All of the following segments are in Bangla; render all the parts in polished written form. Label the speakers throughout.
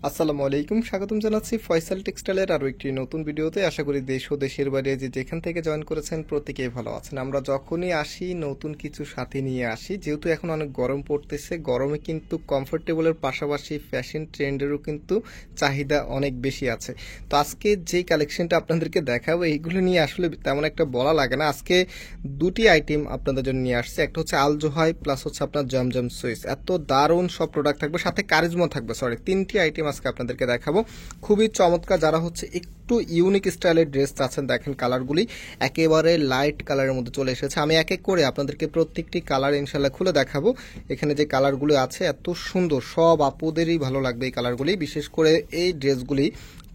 Speaker 1: আসসালামু আলাইকুম, স্বাগতম জানাচ্ছি ফয়সাল টেক্সটাইলের আরও একটি নতুন ভিডিওতে। আশা করি দেশ ও দেশের বাইরে যে যেখান থেকে জয়েন করেছেন প্রত্যেকেই ভালো আছেন। আমরা যখনই আসি নতুন কিছু সাথে নিয়ে আসি, যেহেতু এখন অনেক গরম পড়তেছে, গরমে কিন্তু কমফোর্টেবলের পাশাপাশি ফ্যাশন ট্রেন্ডেরও কিন্তু চাহিদা অনেক বেশি আছে। তো আজকে যেই কালেকশনটা আপনাদেরকে দেখাবো এইগুলো নিয়ে আসলে তেমন একটা বলা লাগে না। আজকে দুটি আইটেম আপনাদের জন্য নিয়ে আসছে, একটা হচ্ছে আল জোহাই প্লাস হচ্ছে আপনার জমজম সুইস। এত দারুণ সব প্রোডাক্ট থাকবে, সাথে কারিজমা থাকবে। তিনটি আইটেম আজকে আপনাদেরকে দেখাবো, খুবই চমৎকার। যারা হচ্ছে একটু ইউনিক স্টাইলের ড্রেস চাচ্ছেন, দেখেন কালারগুলি একেবারে লাইট কালারের মধ্যে চলে এসেছে। আমি এক এক করে আপনাদেরকে প্রত্যেকটি কালার ইনশাল্লাহ খুলে দেখাবো। এখানে যে কালারগুলি আছে এত সুন্দর, সব আপুদেরই ভালো লাগবে এই কালারগুলি। বিশেষ করে এই ড্রেসগুলি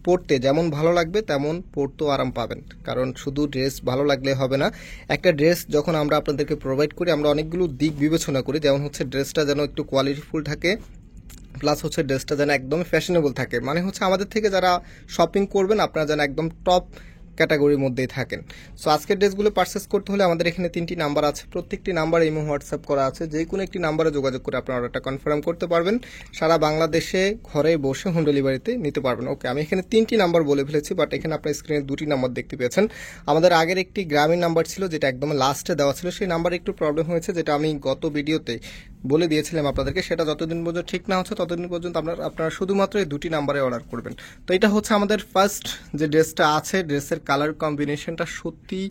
Speaker 1: পরতে যেমন ভালো লাগবে তেমন পরতেও আরাম পাবেন, কারণ শুধু ড্রেস ভালো লাগলে হবে না। একটা ড্রেস যখন আমরা আপনাদেরকে প্রোভাইড করি, আমরা অনেকগুলো দিক বিবেচনা করি, যেমন হচ্ছে ড্রেসটা যেন একটু কোয়ালিটিফুল থাকে, প্লাস হচ্ছে ড্রেসটা যেন একদম ফ্যাশনেবল থাকে। মানে হচ্ছে আমাদের থেকে যারা শপিং করবেন আপনারা যেন একদম টপ ক্যাটাগরির মধ্যেই থাকেন। সো আজকের ড্রেসগুলো পারচেস করতে হলে আমাদের এখানে 3টি নাম্বার আছে, প্রত্যেকটি নাম্বার ইমো হোয়াটসঅ্যাপ করা আছে। যে কোনো একটি নাম্বারে যোগাযোগ করে আপনারা অর্ডারটা কনফার্ম করতে পারবেন। সারা বাংলাদেশে ঘরে বসে হোম ডেলিভারিতে নিতে পারবেন। ওকে, আমি এখানে 3টি নাম্বার বলে ফেলেছি, বাট এখানে আপনার স্ক্রিনে 2টি নাম্বার দেখতে পেয়েছেন। আমাদের আগের একটি গ্রামীণ নাম্বার ছিল, যেটা একদম লাস্টে দেওয়া ছিল, সেই নাম্বারে একটু প্রবলেম হয়েছে, যেটা আমি গত ভিডিওতে বলে দিয়েছিলাম আপনাদেরকে। সেটা যতদিন পর্যন্ত ঠিক না হচ্ছে ততদিন পর্যন্ত আপনারা শুধুমাত্র এই 2টি নাম্বারে অর্ডার করবেন। তো এটা হচ্ছে আমাদের ফার্স্ট যে ড্রেসটা আছে, ড্রেসের কালার কম্বিনেশনটা সত্যি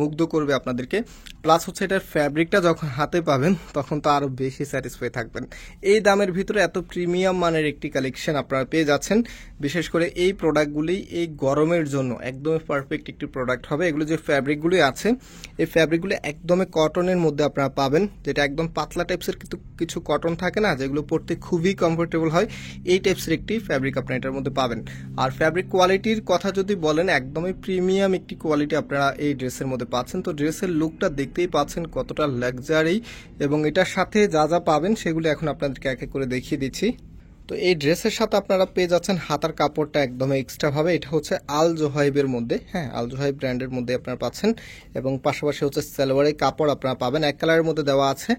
Speaker 1: মুগ্ধ করবে আপনাদেরকে। প্লাস হচ্ছে এটার ফ্যাব্রিকটা যখন হাতে পাবেন তখন তো আরও বেশি স্যাটিসফাই থাকবেন। এই দামের ভিতরে এত প্রিমিয়াম মানের একটি কালেকশন আপনারা পেয়ে যাচ্ছেন। বিশেষ করে এই প্রোডাক্টগুলি এই গরমের জন্য একদমই পারফেক্ট একটি প্রোডাক্ট হবে। এগুলো যে ফ্যাব্রিকগুলি আছে, এই ফ্যাব্রিকগুলি একদমই কটনের মধ্যে আপনারা পাবেন, যেটা একদম পাতলা টাইপসের কিন্তু কিছু কটন থাকে না, যেগুলো পরতে খুবই কমফোর্টেবল হয়। এই টাইপসের একটি ফ্যাব্রিক আপনারা এটার মধ্যে পাবেন। আর ফ্যাব্রিক কোয়ালিটির কথা যদি বলেন, একদমই প্রিমিয়াম একটি কোয়ালিটি আপনারা এই ড্রেসের মধ্যে পাচ্ছেন। তো ড্রেসের লুকটা দেখতেই পাচ্ছেন কতটা লাক্সারি, এবং এটার সাথে যা যা পাবেন সেগুলো এখন আপনাদেরকে এক এক করে দেখিয়ে দিচ্ছি। তো এই ড্রেসের সাথে আপনারা পেয়ে যাচ্ছেন হাতার কাপড়টা একদম এক্সট্রা ভাবে। এটা হচ্ছে আল জোহাইবের মধ্যে, হ্যাঁ আল জোহাইব ব্র্যান্ডের মধ্যে আপনারা পাচ্ছেন, এবং পাশাপাশি হচ্ছে সালোয়ারের কাপড় আপনারা পাবেন, এক কালারের মধ্যে দেওয়া আছে,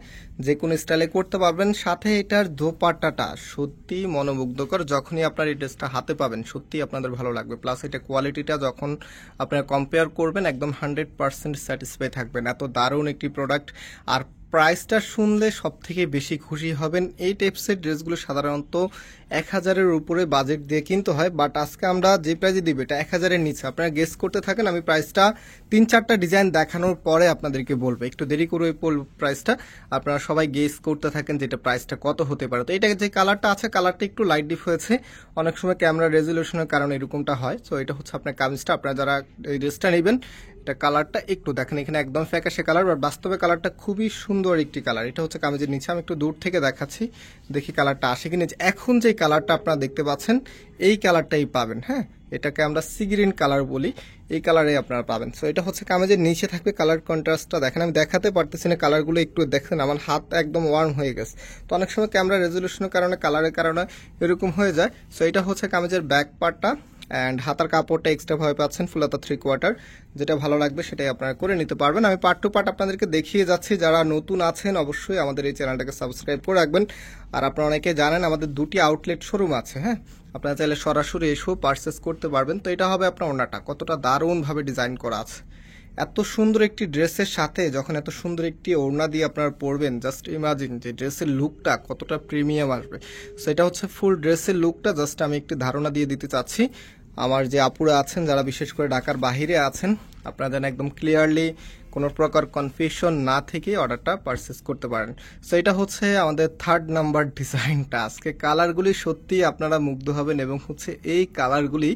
Speaker 1: যে কোনো স্টাইলে করতে পারবেন। সাথে এটার দোপাট্টাটা সত্যি মনোমুগ্ধকর, যখনই আপনার এই ড্রেসটা হাতে পাবেন সত্যি আপনাদের ভালো লাগবে। প্লাস এটা কোয়ালিটিটা যখন আপনারা কম্পেয়ার করবেন একদম 100% স্যাটিসফাই থাকবেন। এত দারুণ একটি প্রোডাক্ট। আর প্রাইসটা শুনলে সব থেকে বেশি খুশি হবেন। এই টাইপসের ড্রেসগুলো সাধারণত 1000-এর উপরে বাজেট দিয়ে কিনতে হয়, বাট আজকে আমরা যে প্রাইসে দিব এটা 1000-এর নিচে। আপনারা গেস করতে থাকেন, আমি প্রাইসটা 3-4টা ডিজাইন দেখানোর পরে আপনাদেরকে বলবো। একটু দেরি করে প্রাইসটা আপনারা সবাই গেস করতে থাকেন যে এটা প্রাইসটা কত হতে পারে। তো এটা যে কালারটা আছে, কালারটা একটু লাইট ডিপ হয়েছে, অনেক সময় ক্যামেরা রেজলিউশনের কারণে এরকমটা হয়। সো এটা হচ্ছে আপনার কামিজটা, আপনারা যারা এই ড্রেসটা নেবেন এটা কালারটা একটু দেখেন, এখানে একদম ফ্যাকাশে কালার, বাট বাস্তবে কালারটা খুবই সুন্দর একটি কালার। এটা হচ্ছে কামিজের নিচে, আমি একটু দূর থেকে দেখাচ্ছি, দেখি কালারটা আসে কিনা। এখন যে কালারটা আপনারা দেখতে পাচ্ছেন এই কালারটাই পাবেন, হ্যাঁ এটাকে আমরা সি গ্রিন কালার বলি, এই কালারে আপনারা পাবেন। সো এটা হচ্ছে কামিজের নিচে থাকবে। কালার কন্ট্রাস্টটা দেখেন, আমি দেখাতে পারতেছি না কালারগুলো, একটু দেখেন আমার হাত একদম ওয়ার্ম হয়ে গেছে। তো অনেক সময় ক্যামেরা রেজলিউশনের কারণে কালারের কারণে এরকম হয়ে যায়। সো এটা হচ্ছে কামিজের ব্যাক পার্টটা, অ্যান্ড হাতার কাপড়টা এক্সট্রা ভাবে পাচ্ছেন, ফুল হাতা 3/4। যেটা ভালো লাগবে সেটাই আপনারা করে নিতে পারবেন। আমি পার্ট টু পার্ট আপনাদেরকে দেখিয়ে যাচ্ছি। যারা নতুন আছেন অবশ্যই আমাদের এই চ্যানেলটাকে সাবস্ক্রাইব করে রাখবেন। আর আপনারা অনেকে জানেন আমাদের 2টি আউটলেট শোরুম আছে, হ্যাঁ আপনারা চাইলে সরাসরি এসেও পারচেস করতে পারবেন। তো এটা হবে আপনার ওড়নাটা, কতটা দারুণভাবে ডিজাইন করা আছে। এত সুন্দর একটি ড্রেসের সাথে যখন এত সুন্দর একটি ওড়না দিয়ে আপনারা পরবেন, জাস্ট ইমাজিন যে ড্রেসের লুকটা কতটা প্রিমিয়াম আসবে। সেটা হচ্ছে ফুল ড্রেসের লুকটা জাস্ট আমি একটি ধারণা দিয়ে দিতে চাচ্ছি। আমার যে আপুরা আছেন যারা বিশেষ করে ঢাকার বাহিরে আছেন, আপনারা যেন একদম ক্লিয়ারলি কোনো প্রকার কনফিউশন না থেকে অর্ডারটা পারচেস করতে পারেন। সো এটা হচ্ছে আমাদের 3rd নাম্বার ডিজাইনটা। আজকে কালারগুলি সত্যি আপনারা মুগ্ধ হবেন, এবং হচ্ছে এই কালারগুলি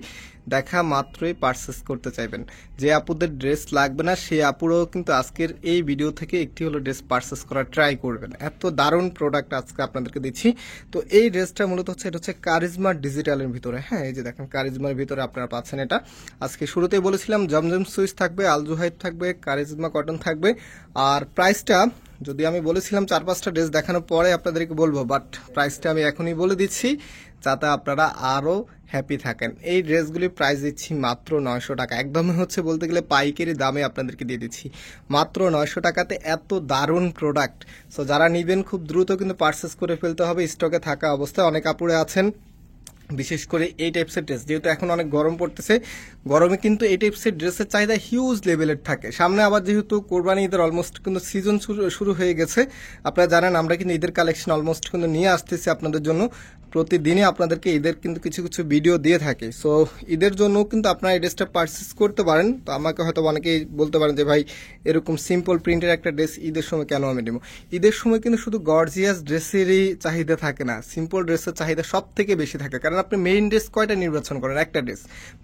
Speaker 1: দেখা মাত্রই পারচেস করতে চাইবেন। যে আপুদের ড্রেস লাগবে না সেই আপুরাও কিন্তু আজকের এই ভিডিও থেকে একটি হলো ড্রেস পারচেস করার ট্রাই করবেন। এত দারুণ প্রোডাক্ট আজকে আপনাদেরকে দিচ্ছি। তো এই ড্রেসটা মূলত হচ্ছে, এটা হচ্ছে কারিজমা ডিজিটালের ভিতরে, হ্যাঁ এই যে দেখেন কারিজমার ভিতরে আপনারা পাচ্ছেন এটা। আজকে শুরুতেই বলেছিলাম জমজম সুইস থাকবে, আল জোহাইব থাকবে, কারিজমা কটন থাকবে। আর প্রাইসটা যদি আমি বলেছিলাম 4-5টা ড্রেস দেখানোর পরে আপনাদেরকে বলবো, বাট প্রাইসটা আমি এখনই বলে দিচ্ছি যাতে আপনারা আরও হ্যাপি থাকেন। এই ড্রেসগুলি প্রাইস দিচ্ছি মাত্র 900 টাকা, একদমই হচ্ছে বলতে গেলে পাইকারি দামে আপনাদেরকে দিয়ে দিচ্ছি মাত্র 900 টাকাতে। এত দারুণ প্রোডাক্ট। সো যারা নেবেন খুব দ্রুত কিন্তু পারচেস করে ফেলতে হবে, স্টকে থাকা অবস্থায়। অনেক আপুরে আছেন বিশেষ করে এই টাইপসের ড্রেস, যেহেতু এখন অনেক গরম পড়তেছে, গরমে কিন্তু এই টাইপসের ড্রেসের চাহিদা হিউজ লেভেলের থাকে। সামনে আবার যেহেতু কোরবানি ঈদের অলমোস্ট কিন্তু সিজন শুরু হয়ে গেছে, আপনারা জানেন আমরা কিন্তু ঈদের কালেকশন অলমোস্ট কিন্তু নিয়ে আসতেছি আপনাদের জন্য। প্রতিদিনই আপনাদেরকে ঈদের কিন্তু কিছু কিছু ভিডিও দিয়ে থাকি। সো ঈদের জন্য কিন্তু আপনারা এই ড্রেসটা পারচেস করতে পারেন। তো আমাকে হয়তো অনেকেই বলতে পারেন যে ভাই এরকম সিম্পল প্রিন্টের একটা ড্রেস ঈদের সময় কেন আমি নেব? ঈদের সময় কিন্তু শুধু গর্জিয়াস ড্রেসেরই চাহিদা থাকে না, সিম্পল ড্রেসের চাহিদা সব থেকে বেশি থাকে। কারণ আপনি মেইন ড্রেস কয়টা নির্বাচন করেন? একটা ড্রেস।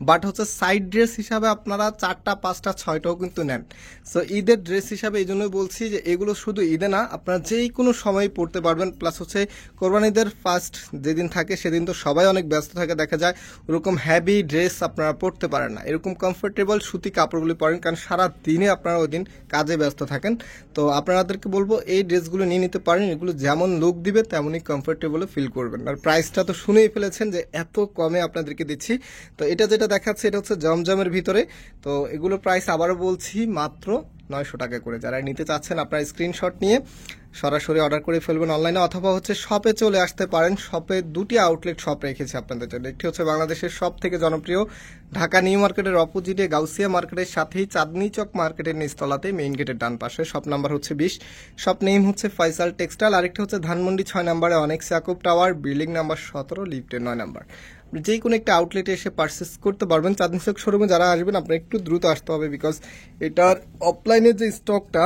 Speaker 1: বাট হচ্ছে সাইড ড্রেস হিসাবে আপনারা 4টা 5টা 6টাও কিন্তু নেন। সো ঈদের ড্রেস হিসাবে এই জন্যই বলছি যে এগুলো শুধু ঈদে না, আপনারা যেই কোনো সময় পরতে পারবেন। প্লাস হচ্ছে কোরবানি ঈদের ফার্স্ট যেদিন থাকে সেদিন তো সবাই অনেক ব্যস্ত থাকে, দেখা যায় ওরকম হ্যাভি ড্রেস আপনারা পরতে পারেন না, এরকম কমফোর্টেবল সুতি কাপড়গুলি পরেন, কারণ সারা দিনে আপনারা ওই দিন কাজে ব্যস্ত থাকেন। তো আপনাদেরকে বলবো এই ড্রেসগুলো নিয়ে নিতে পারেন, এগুলো যেমন লুক দিবে তেমনই কমফোর্টেবল ফিল করবেন। আর প্রাইসটা তো শুনেই ফেলেছেন যে এত কমে আপনাদেরকে দিচ্ছি। তো এটা যেটা দেখাচ্ছে এটা হচ্ছে জমজমের ভিতরে। তো এগুলো প্রাইস আবারও বলছি মাত্র 900 টাকা করে। যারা নিতে চাচ্ছেন আপনারা স্ক্রিনশট নিয়ে সরাসরি অর্ডার করে ফেলবেন অনলাইনে, অথবা হচ্ছে শপে চলে আসতে পারেন। শপে দুটি আউটলেট শপ রেখেছি আপনাদের জন্য। একটি হচ্ছে বাংলাদেশের সব থেকে জনপ্রিয় ঢাকা নিউ মার্কেটের অপোজিটে গাউসিয়া মার্কেটের সাথেই চাঁদনি চক মার্কেটের নিচতলাতে মেইন গেটের ডান পাশে, শপ নাম্বার হচ্ছে 20, শপ নেম হচ্ছে ফয়সাল টেক্সটাইল। আরেকটি হচ্ছে ধানমন্ডি 6 নম্বরে অনেক ইয়াকুব টাওয়ার, বিল্ডিং নাম্বার 17, লিফটের 9 নাম্বার। যে কোনো একটা আউটলেটে এসে পারচেস করতে পারবেন। চাঁদনি চক শোরুমে যারা আসবেন আপনার একটু দ্রুত আসতে হবে, বিকজ এটার অফলাইনের যে স্টকটা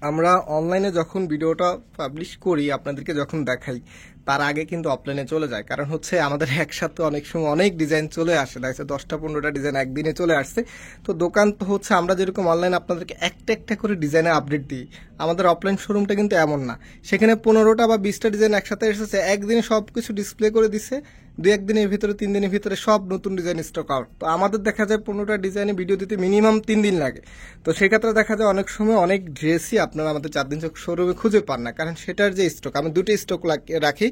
Speaker 1: আমরা অনলাইনে যখন ভিডিওটা পাবলিশ করি আপনাদেরকে যখন দেখাই তার আগে কিন্তু অফলাইনে চলে যায়। কারণ হচ্ছে আমাদের একসাথে অনেক সময় অনেক ডিজাইন চলে আসে, দেখা যাচ্ছে 10টা 15টা ডিজাইন একদিনে চলে আসছে। তো দোকান তো হচ্ছে আমরা যেরকম অনলাইনে আপনাদেরকে একটা একটা করে ডিজাইনের আপডেট দিই, আমাদের অফলাইন শোরুমটা কিন্তু এমন না। সেখানে 15টা বা 20টা ডিজাইন একসাথে এসেছে, একদিনে সব কিছু ডিসপ্লে করে দিছে, 2-1 দিনের ভিতরে 3 দিনের ভিতরে সব নতুন ডিজাইন স্টক আউট। তো আমাদের দেখা যায় 15টা ডিজাইনে ভিডিও দিতে মিনিমাম 3 দিন লাগে। তো সেক্ষেত্রে দেখা যায় অনেক সময় অনেক ড্রেসই আপনারা আমাদের চাঁদনি চক শোরুমে খুঁজে পান না, কারণ সেটার যে স্টক, আমি দুটো স্টক রাখি।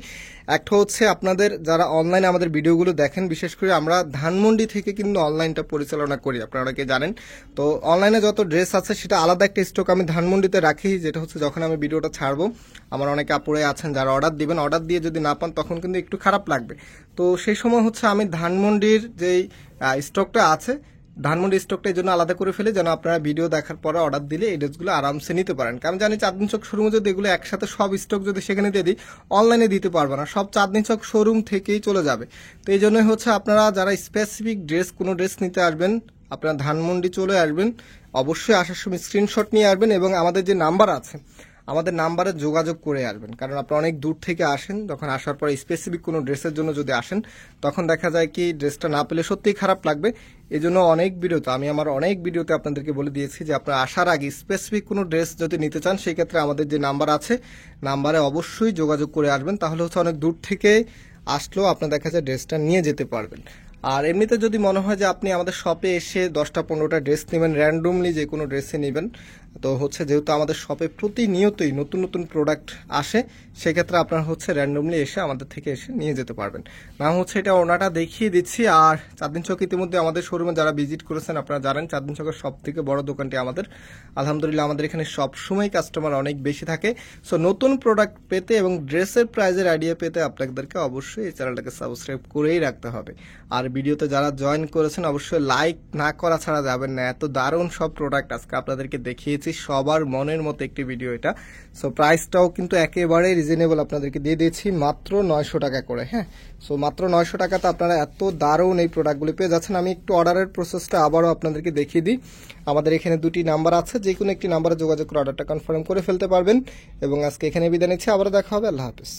Speaker 1: একটা হচ্ছে আপনাদের যারা অনলাইনে আমাদের ভিডিওগুলো দেখেন, বিশেষ করে আমরা ধানমন্ডি থেকে কিন্তু অনলাইনটা পরিচালনা করি, আপনারা অনেকে জানেন। তো অনলাইনে যত ড্রেস আছে সেটা আলাদা একটা স্টক আমি ধানমন্ডিতে রাখি, যেটা হচ্ছে যখন আমি ভিডিওটা ছাড়বো আমার অনেক আপুরে আছেন যারা অর্ডার দিবেন, অর্ডার দিয়ে যদি না পান তখন কিন্তু একটু খারাপ লাগবে। তো সেই সময় হচ্ছে আমি ধানমন্ডির যেই স্টকটা আছে, ধানমন্ডি স্টকটা এই জন্য আলাদা করে ফেলি যেন আপনারা ভিডিও দেখার পরে অর্ডার দিলে এই ড্রেসগুলো আরামসে নিতে পারেন। কারণ জানি চাঁদনি চক শোরুমে যদি এগুলো একসাথে সব স্টক যদি সেখানে দিয়ে দিই অনলাইনে দিতে পারবো না, সব চাঁদনি চক শোরুম থেকেই চলে যাবে। তো এই জন্যই হচ্ছে আপনারা যারা স্পেসিফিক ড্রেস কোনো ড্রেস নিতে আসবেন আপনারা ধানমন্ডি চলে আসবেন, অবশ্যই আসার সময় স্ক্রিনশট নিয়ে আসবেন এবং আমাদের যে নাম্বার আছে আমাদের নাম্বারে যোগাযোগ করে আসবেন। কারণ আপনারা অনেক দূর থেকে আসেন, যখন আসার পরে স্পেসিফিক কোনো ড্রেসের জন্য যদি আসেন তখন দেখা যায় কি ড্রেসটা না পেলে সত্যিই খারাপ লাগবে। এই জন্য অনেক ভিডিওতে আমি আমার অনেক ভিডিওতে আপনাদেরকে বলে দিয়েছি যে আপনারা আসার আগে স্পেসিফিক কোনো ড্রেস যদি নিতে চান সেই ক্ষেত্রে আমাদের যে নাম্বার আছে নাম্বারে অবশ্যই যোগাযোগ করে আসবেন, তাহলে হচ্ছে অনেক দূর থেকে আসলেও আপনার দেখা যায় ড্রেসটা নিয়ে যেতে পারবেন। আর এমনিতে যদি মনে হয় যে আপনি আমাদের শপে এসে 10টা 15টা ড্রেস নেবেন, র্যান্ডমলি যে কোনো ড্রেসে নেবেন, তো হচ্ছে যেহেতু আমাদের শপে প্রতিনিয়তই নতুন নতুন প্রোডাক্ট আসে সেক্ষেত্রে আপনারা হচ্ছে র্যান্ডমলি এসে আমাদের থেকে এসে নিয়ে যেতে পারবেন। না হচ্ছে এটা ওনাটা দেখিয়ে দিচ্ছি। আর চাঁদনি চক ইতিমধ্যে আমাদের শোরুমে যারা ভিজিট করেছেন আপনারা জানেন চাঁদনি চকের সব থেকে বড় দোকানটি আমাদের। আলহামদুলিল্লাহ আমাদের এখানে সবসময় কাস্টমার অনেক বেশি থাকে। সো নতুন প্রোডাক্ট পেতে এবং ড্রেসের প্রাইজের আইডিয়া পেতে আপনাদেরকে অবশ্যই এই চ্যানেলটাকে সাবস্ক্রাইব করেই রাখতে হবে। আর ভিডিওতে যারা জয়েন করেছেন অবশ্যই লাইক না করা ছাড়া যাবেন না, এত দারুণ সব প্রোডাক্ট আজকে আপনাদেরকে দেখিয়েছি, সবার মনের মতো একটি ভিডিও এটা। সো প্রাইসটাও কিন্তু একেবারে রিজনেবল আপনাদেরকে দিয়ে দিয়েছি মাত্র 900 টাকা করে। হ্যাঁ, সো মাত্র 900 টাকাতে আপনারা এত দারুণ এই প্রোডাক্টগুলি পেয়ে যাচ্ছেন। আমি একটু অর্ডারের প্রসেসটা আবারও আপনাদেরকে দেখিয়ে দিই। আমাদের এখানে দুটি নাম্বার আছে, যে কোনো একটি নাম্বারে যোগাযোগ করে অর্ডারটা কনফার্ম করে ফেলতে পারবেন। এবং আজকে এখানে বিদায় নিচ্ছি, আবারও দেখা হবে। আল্লাহ হাফিজ।